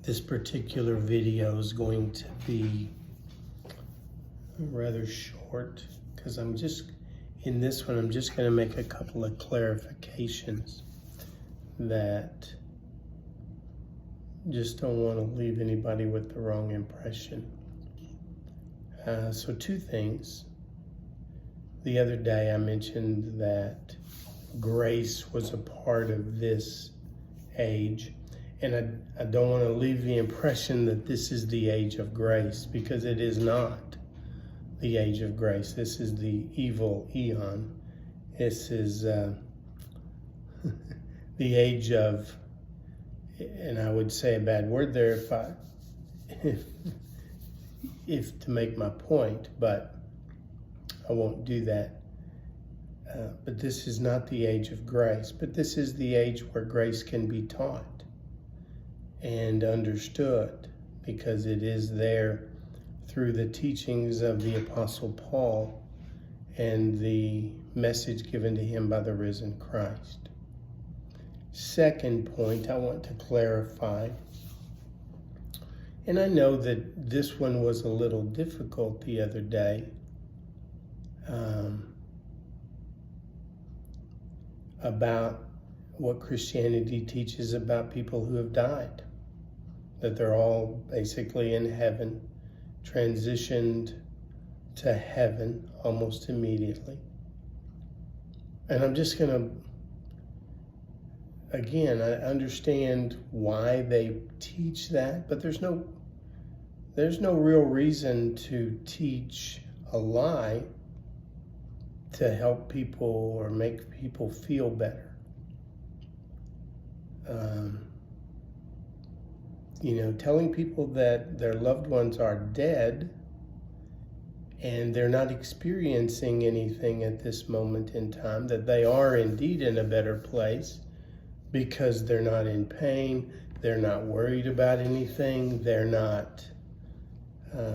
This particular video is going to be rather short because in this one, I'm just going to make a couple of clarifications that just don't want to leave anybody with the wrong impression. So two things. The other day I mentioned that grace was a part of this age. And I don't want to leave the impression that this is the age of grace, because it is not the age of grace. This is the evil eon. This is the age of, and I would say a bad word there if to make my point, but I won't do that. But this is not the age of grace, but this is the age where grace can be taught and understood, because it is there through the teachings of the Apostle Paul and the message given to him by the risen Christ. Second point I want to clarify, and I know that this one was a little difficult the other day, about what Christianity teaches about people who have died, that they're all basically in heaven, transitioned to heaven almost immediately. And I'm just going to, again, I understand why they teach that, but there's no real reason to teach a lie to help people or make people feel better. Telling people that their loved ones are dead and they're not experiencing anything at this moment in time, that they are indeed in a better place because they're not in pain, they're not worried about anything, they're not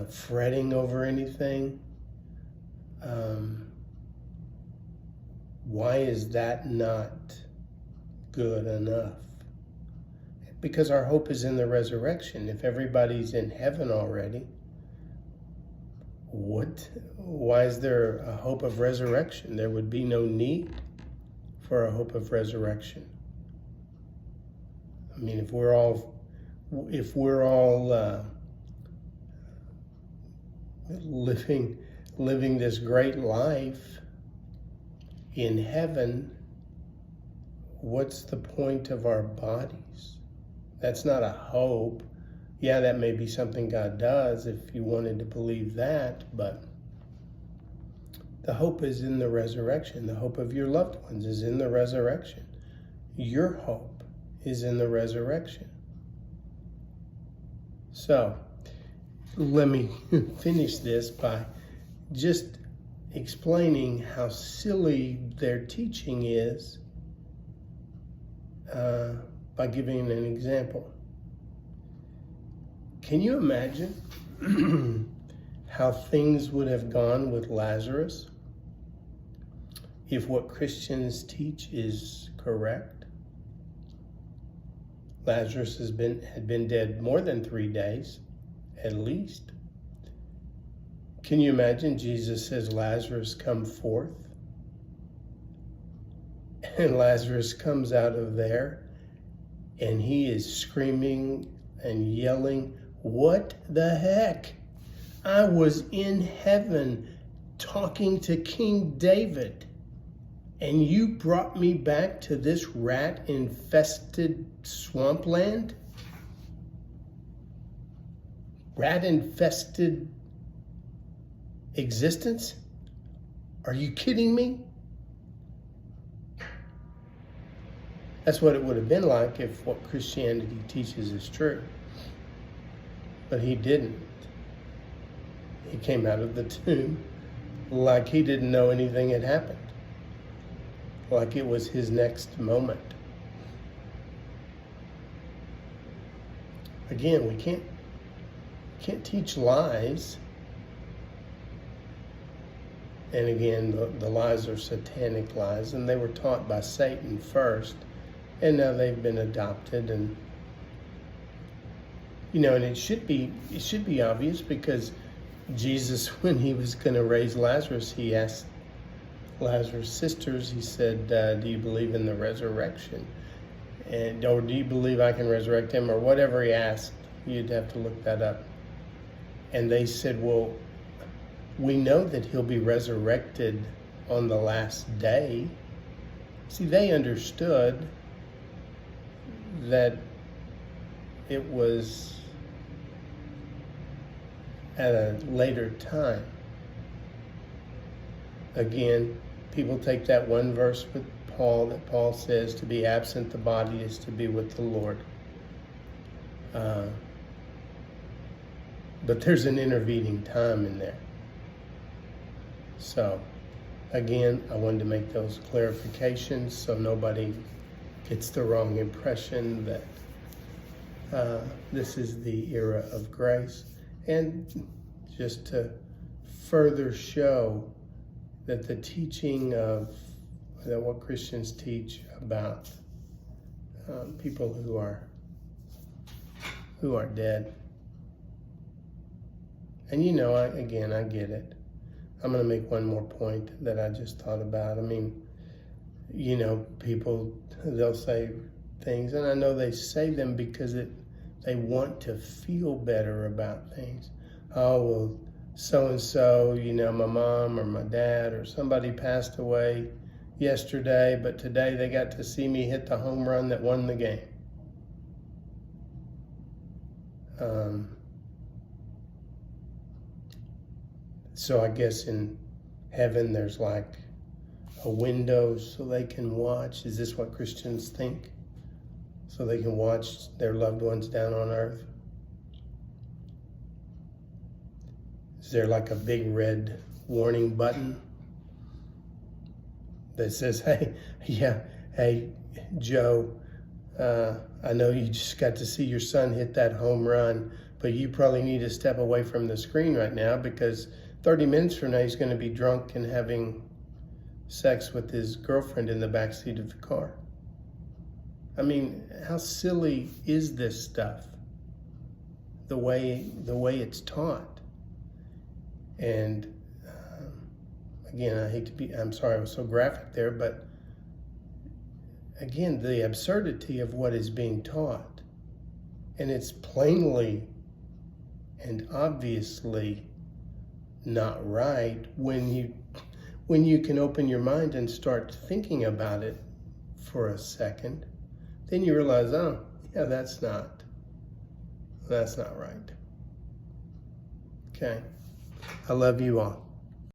fretting over anything. Why is that not good enough? Because our hope is in the resurrection. If everybody's in heaven already, why is there a hope of resurrection? There would be no need for a hope of resurrection. I mean, if we're all living this great life in heaven, what's the point of our bodies? That's not a hope. Yeah, that may be something God does if you wanted to believe that, but the hope is in the resurrection. The hope of your loved ones is in the resurrection. Your hope is in the resurrection. So, let me finish this by just explaining how silly their teaching is by giving an example. Can you imagine how things would have gone with Lazarus if what Christians teach is correct? Lazarus had been dead more than 3 days, at least. Can you imagine Jesus says, "Lazarus, come forth"? And Lazarus comes out of there and he is screaming and yelling, "What the heck? I was in heaven talking to King David, and you brought me back to this rat-infested swampland? Rat-infested existence? Are you kidding me?" That's what it would have been like if what Christianity teaches is true. But he didn't. He came out of the tomb like he didn't know anything had happened, like it was his next moment. Again, we can't teach lies. And again, the lies are satanic lies, and they were taught by Satan first, and now they've been adopted, and and it should be obvious, because Jesus, when he was going to raise Lazarus, he asked Lazarus' sisters, he said, do you believe in the resurrection? Or do you believe I can resurrect him? Or whatever he asked. You'd have to look that up. And they said, well, we know that he'll be resurrected on the last day. See, they understood that it was at a later time. Again, people take that one verse with Paul, that Paul says to be absent the body is to be with the Lord. But there's an intervening time in there. So, again, I wanted to make those clarifications so nobody gets the wrong impression that this is the era of grace. And just to further show that the teaching of that what Christians teach about people who are dead. And I get it. I'm going to make one more point that I just thought about. I mean, people, they'll say things, and I know they say them because they want to feel better about things. Oh, well, so-and-so, my mom or my dad or somebody passed away yesterday, but today they got to see me hit the home run that won the game. So I guess in heaven there's like a window so they can watch. Is this what Christians think? So they can watch their loved ones down on earth? Is there like a big red warning button that says, hey, Joe, I know you just got to see your son hit that home run, but you probably need to step away from the screen right now, because 30 minutes from now he's going to be drunk and having sex with his girlfriend in the backseat of the car. I mean, how silly is this stuff? The way it's taught. And again, I'm sorry I was so graphic there, but again, the absurdity of what is being taught. And it's plainly and obviously not right when you can open your mind and start thinking about it for a second. Then you realize, oh, yeah, that's not right. Okay. I love you all.